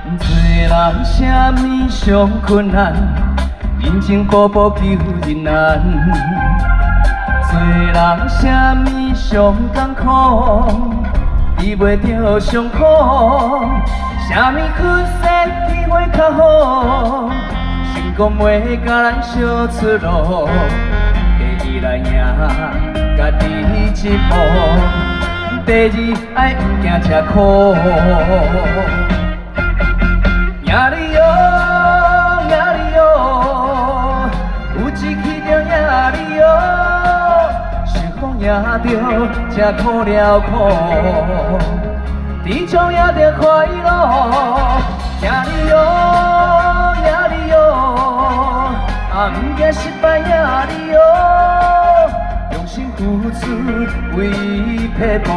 做人啥物上困难，人情步步求人难。做人啥物上艰苦，治袂着伤苦。啥物困世机会较好，成功袂甲咱小出路。第一来赢家己一步，第二爱毋惊吃苦。赢你哦，赢你哦，有志气就赢你哦，想讲赢着才苦了苦，志向赢着快乐。赢你哦，赢你哦，啊毋惊失败赢你哦，用心付出为撇步。